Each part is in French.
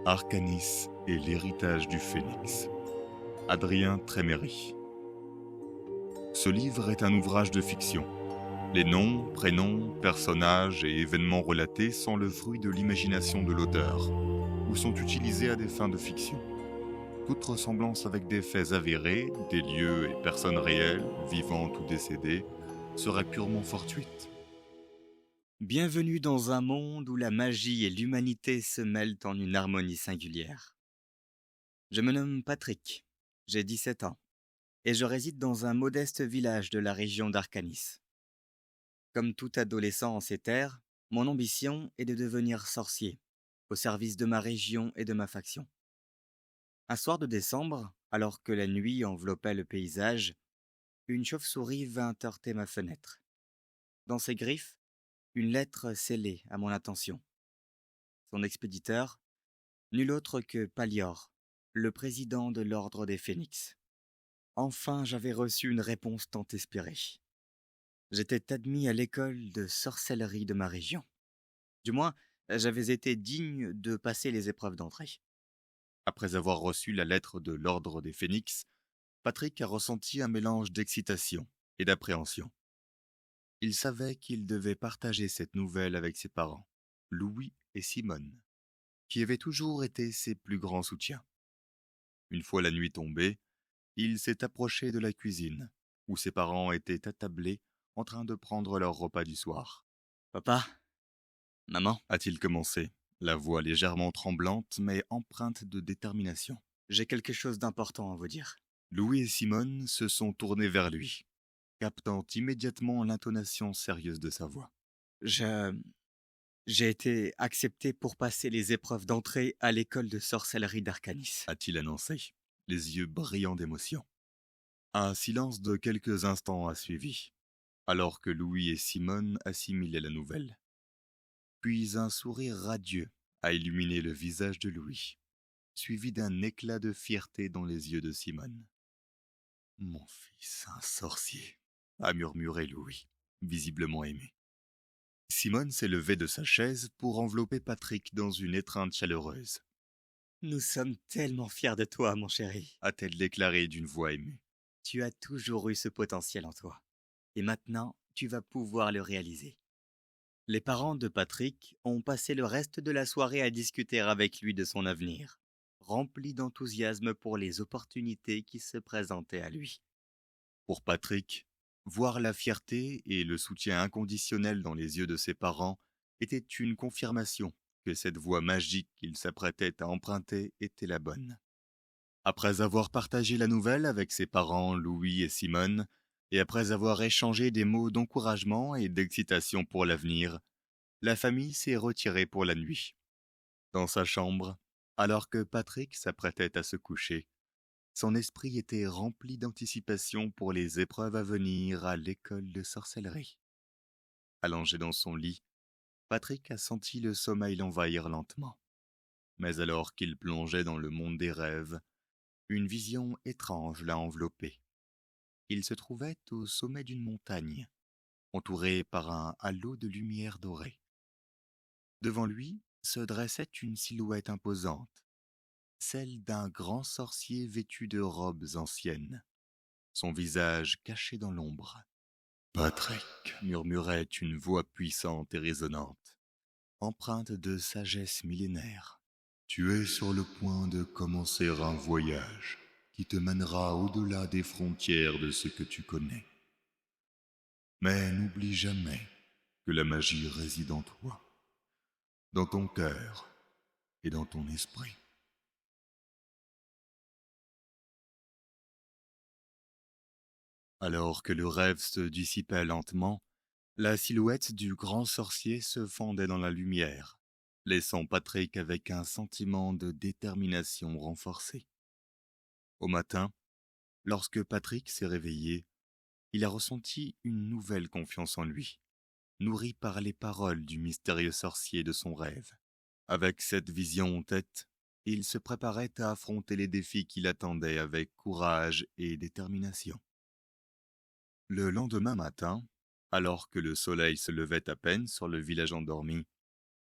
Arcanis et l'héritage du Phénix. Adrien Tréméry. Ce livre est un ouvrage de fiction. Les noms, prénoms, personnages et événements relatés sont le fruit de l'imagination de l'auteur, ou sont utilisés à des fins de fiction. Toute ressemblance avec des faits avérés, des lieux et personnes réelles, vivantes ou décédées, serait purement fortuite. Bienvenue dans un monde où la magie et l'humanité se mêlent en une harmonie singulière. Je me nomme Patrick, j'ai 17 ans, et je réside dans un modeste village de la région d'Arcanis. Comme tout adolescent en ces terres, mon ambition est de devenir sorcier, au service de ma région et de ma faction. Un soir de décembre, alors que la nuit enveloppait le paysage, une chauve-souris vint heurter ma fenêtre. Dans ses griffes, une lettre scellée à mon attention. Son expéditeur, nul autre que Palior, le président de l'Ordre des Phénix. Enfin, j'avais reçu une réponse tant espérée. J'étais admis à l'école de sorcellerie de ma région. Du moins, j'avais été digne de passer les épreuves d'entrée. Après avoir reçu la lettre de l'Ordre des Phénix, Patrick a ressenti un mélange d'excitation et d'appréhension. Il savait qu'il devait partager cette nouvelle avec ses parents, Louis et Simone, qui avaient toujours été ses plus grands soutiens. Une fois la nuit tombée, il s'est approché de la cuisine, où ses parents étaient attablés en train de prendre leur repas du soir. Papa, maman, A-t-il commencé, la voix légèrement tremblante mais empreinte de détermination. j'ai quelque chose d'important à vous dire. Louis et Simone se sont tournés vers lui, captant immédiatement l'intonation sérieuse de sa voix. Je... J'ai été accepté pour passer les épreuves d'entrée à l'école de sorcellerie d'Arcanis. A-t-il annoncé, les yeux brillants d'émotion. Un silence de quelques instants a suivi, alors que Louis et Simone assimilaient la nouvelle. Puis un sourire radieux a illuminé le visage de Louis, suivi d'un éclat de fierté dans les yeux de Simone. « Mon fils, un sorcier !» a murmuré Louis, visiblement ému. Simone s'est levée de sa chaise pour envelopper Patrick dans une étreinte chaleureuse. « Nous sommes tellement fiers de toi, mon chéri. » a-t-elle déclaré d'une voix émue. Tu as toujours eu ce potentiel en toi. Et maintenant, tu vas pouvoir le réaliser. Les parents de Patrick ont passé le reste de la soirée à discuter avec lui de son avenir, remplis d'enthousiasme pour les opportunités qui se présentaient à lui. Pour Patrick, voir la fierté et le soutien inconditionnel dans les yeux de ses parents était une confirmation que cette voie magique qu'il s'apprêtait à emprunter était la bonne. Après avoir partagé la nouvelle avec ses parents Louis et Simone, et après avoir échangé des mots d'encouragement et d'excitation pour l'avenir, la famille s'est retirée pour la nuit. Dans sa chambre, alors que Patrick s'apprêtait à se coucher, son esprit était rempli d'anticipation pour les épreuves à venir à l'école de sorcellerie. Allongé dans son lit, Patrick a senti le sommeil l'envahir lentement. Mais alors qu'il plongeait dans le monde des rêves, une vision étrange l'a enveloppé. Il se trouvait au sommet d'une montagne, entouré par un halo de lumière dorée. Devant lui se dressait une silhouette imposante, celle d'un grand sorcier vêtu de robes anciennes, son visage caché dans l'ombre. « Patrick » murmurait une voix puissante et résonnante, empreinte de sagesse millénaire. « Tu es sur le point de commencer un voyage qui te mènera au-delà des frontières de ce que tu connais. Mais n'oublie jamais que la magie réside en toi, dans ton cœur et dans ton esprit. » Alors que le rêve se dissipait lentement, la silhouette du grand sorcier se fondait dans la lumière, laissant Patrick avec un sentiment de détermination renforcé. Au matin, lorsque Patrick s'est réveillé, il a ressenti une nouvelle confiance en lui, nourrie par les paroles du mystérieux sorcier de son rêve. Avec cette vision en tête, il se préparait à affronter les défis qui l'attendaient avec courage et détermination. Le lendemain matin, alors que le soleil se levait à peine sur le village endormi,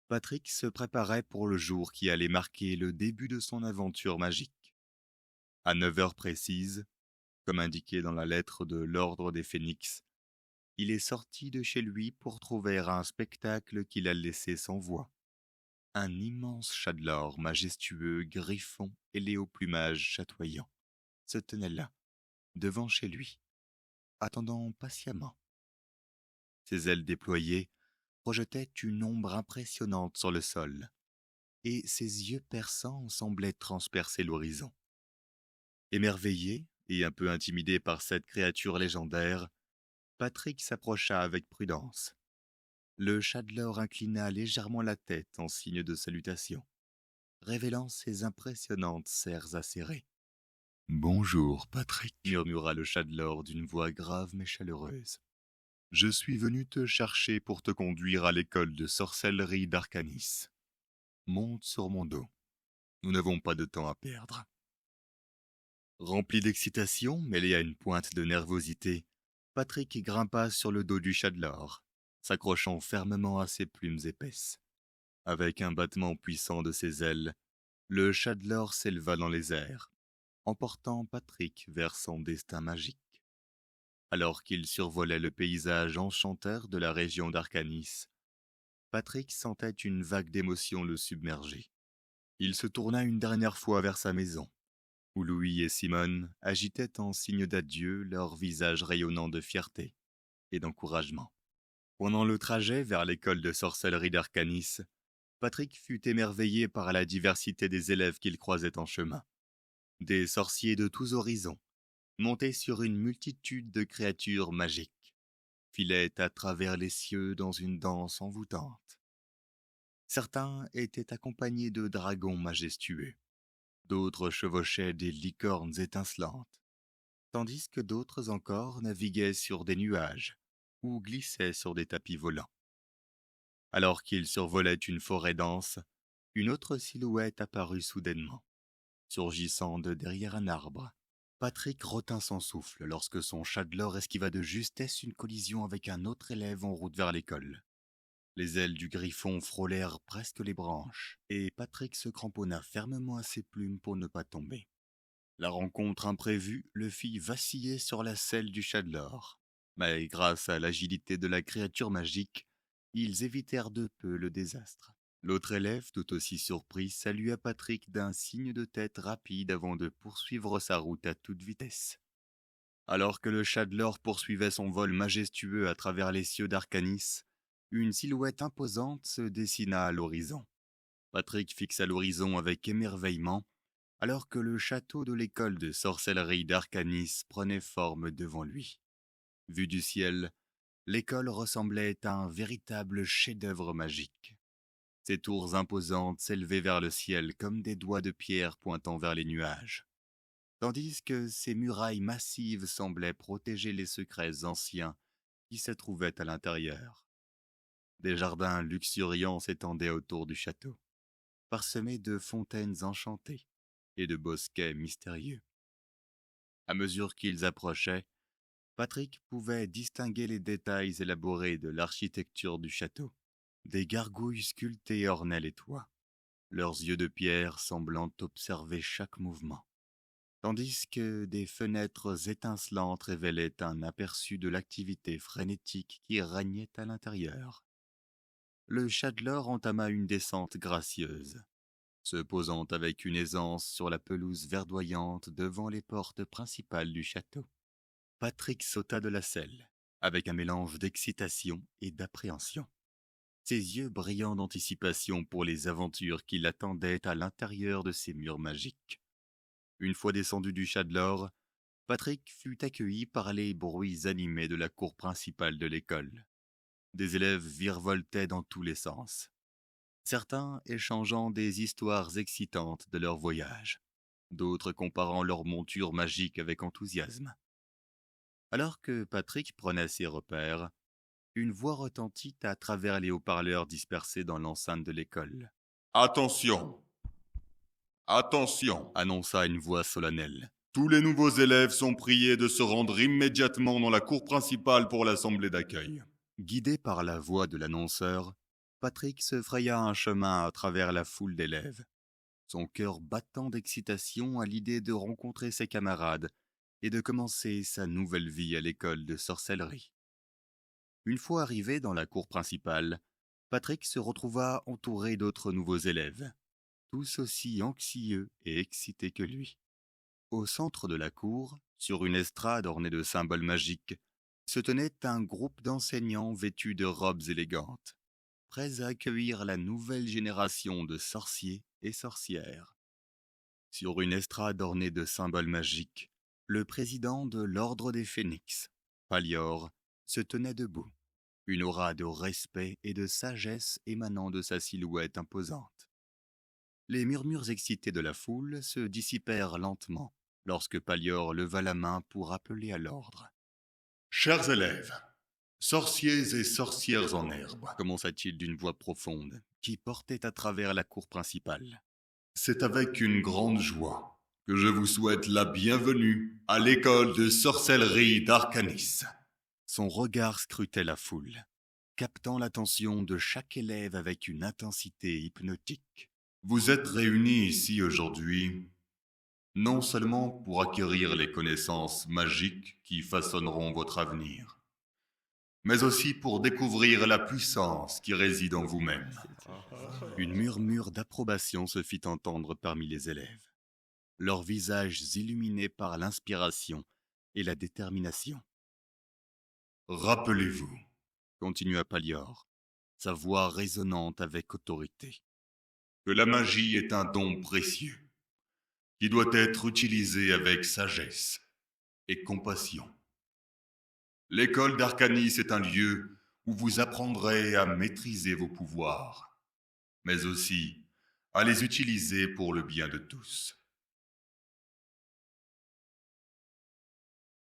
Patrick se préparait pour le jour qui allait marquer le début de son aventure magique. À 9 heures précises, comme indiqué dans la lettre de l'Ordre des Phénix, il est sorti de chez lui pour trouver un spectacle qu'il a laissé sans voix. Un immense chat de l'or majestueux, griffon ailé au plumage chatoyant, se tenait là, devant chez lui, attendant patiemment. Ses ailes déployées projetaient une ombre impressionnante sur le sol, et ses yeux perçants semblaient transpercer l'horizon. Émerveillé et un peu intimidé par cette créature légendaire, Patrick s'approcha avec prudence. Le chat de l'or inclina légèrement la tête en signe de salutation, révélant ses impressionnantes serres acérées. « Bonjour, Patrick, » murmura le chat de l'or d'une voix grave mais chaleureuse. « Je suis venu te chercher pour te conduire à l'école de sorcellerie d'Arcanis. Monte sur mon dos. Nous n'avons pas de temps à perdre. » Rempli d'excitation, mêlé à une pointe de nervosité, Patrick grimpa sur le dos du chat de l'or, s'accrochant fermement à ses plumes épaisses. Avec un battement puissant de ses ailes, le chat de l'or s'éleva dans les airs, emportant Patrick vers son destin magique. Alors qu'il survolait le paysage enchanteur de la région d'Arcanis, Patrick sentait une vague d'émotion le submerger. Il se tourna une dernière fois vers sa maison, où Louis et Simone agitaient en signe d'adieu leurs visages rayonnants de fierté et d'encouragement. Pendant le trajet vers l'école de sorcellerie d'Arcanis, Patrick fut émerveillé par la diversité des élèves qu'il croisait en chemin. Des sorciers de tous horizons, montés sur une multitude de créatures magiques, filaient à travers les cieux dans une danse envoûtante. Certains étaient accompagnés de dragons majestueux, d'autres chevauchaient des licornes étincelantes, tandis que d'autres encore naviguaient sur des nuages ou glissaient sur des tapis volants. Alors qu'ils survolaient une forêt dense, une autre silhouette apparut soudainement, surgissant de derrière un arbre. Patrick retint son souffle lorsque son chat de l'or esquiva de justesse une collision avec un autre élève en route vers l'école. Les ailes du griffon frôlèrent presque les branches, et Patrick se cramponna fermement à ses plumes pour ne pas tomber. La rencontre imprévue le fit vaciller sur la selle du chat de l'or, mais grâce à l'agilité de la créature magique, ils évitèrent de peu le désastre. L'autre élève, tout aussi surpris, salua Patrick d'un signe de tête rapide avant de poursuivre sa route à toute vitesse. Alors que le chat de l'or poursuivait son vol majestueux à travers les cieux d'Arcanis, une silhouette imposante se dessina à l'horizon. Patrick fixa l'horizon avec émerveillement, alors que le château de l'école de sorcellerie d'Arcanis prenait forme devant lui. Vu du ciel, l'école ressemblait à un véritable chef-d'œuvre magique. Ses tours imposantes s'élevaient vers le ciel comme des doigts de pierre pointant vers les nuages, tandis que ses murailles massives semblaient protéger les secrets anciens qui se trouvaient à l'intérieur. Des jardins luxuriants s'étendaient autour du château, parsemés de fontaines enchantées et de bosquets mystérieux. À mesure qu'ils approchaient, Patrick pouvait distinguer les détails élaborés de l'architecture du château. Des gargouilles sculptées ornaient les toits, leurs yeux de pierre semblant observer chaque mouvement, tandis que des fenêtres étincelantes révélaient un aperçu de l'activité frénétique qui régnait à l'intérieur. Le chat de l'or entama une descente gracieuse, se posant avec une aisance sur la pelouse verdoyante devant les portes principales du château. Patrick sauta de la selle, avec un mélange d'excitation et d'appréhension, ses yeux brillant d'anticipation pour les aventures qui l'attendaient à l'intérieur de ces murs magiques. Une fois descendu du chat de l'or, Patrick fut accueilli par les bruits animés de la cour principale de l'école. Des élèves virevoltaient dans tous les sens, certains échangeant des histoires excitantes de leur voyage, d'autres comparant leurs montures magiques avec enthousiasme. Alors que Patrick prenait ses repères, une voix retentit à travers les haut-parleurs dispersés dans l'enceinte de l'école. « Attention ! Attention !» annonça une voix solennelle. « Tous les nouveaux élèves sont priés de se rendre immédiatement dans la cour principale pour l'assemblée d'accueil. » Guidé par la voix de l'annonceur, Patrick se fraya un chemin à travers la foule d'élèves, son cœur battant d'excitation à l'idée de rencontrer ses camarades et de commencer sa nouvelle vie à l'école de sorcellerie. Une fois arrivé dans la cour principale, Patrick se retrouva entouré d'autres nouveaux élèves, tous aussi anxieux et excités que lui. Au centre de la cour, sur une estrade ornée de symboles magiques, se tenait un groupe d'enseignants vêtus de robes élégantes, prêts à accueillir la nouvelle génération de sorciers et sorcières. Sur une estrade ornée de symboles magiques, le président de l'Ordre des Phénix, Palior, se tenait debout, une aura de respect et de sagesse émanant de sa silhouette imposante. Les murmures excités de la foule se dissipèrent lentement lorsque Palior leva la main pour appeler à l'ordre. Chers élèves, sorciers et sorcières en herbe, Commença-t-il d'une voix profonde qui portait à travers la cour principale. c'est avec une grande joie que je vous souhaite la bienvenue à l'école de sorcellerie d'Arcanis. Son regard scrutait la foule, captant l'attention de chaque élève avec une intensité hypnotique. Vous êtes réunis ici aujourd'hui non seulement pour acquérir les connaissances magiques qui façonneront votre avenir, mais aussi pour découvrir la puissance qui réside en vous-même. Une murmure d'approbation se fit entendre parmi les élèves, leurs visages illuminés par l'inspiration et la détermination. Rappelez-vous, Continua Palior, sa voix résonnante avec autorité. que la magie est un don précieux qui doit être utilisé avec sagesse et compassion. L'école d'Arcanis est un lieu où vous apprendrez à maîtriser vos pouvoirs, mais aussi à les utiliser pour le bien de tous.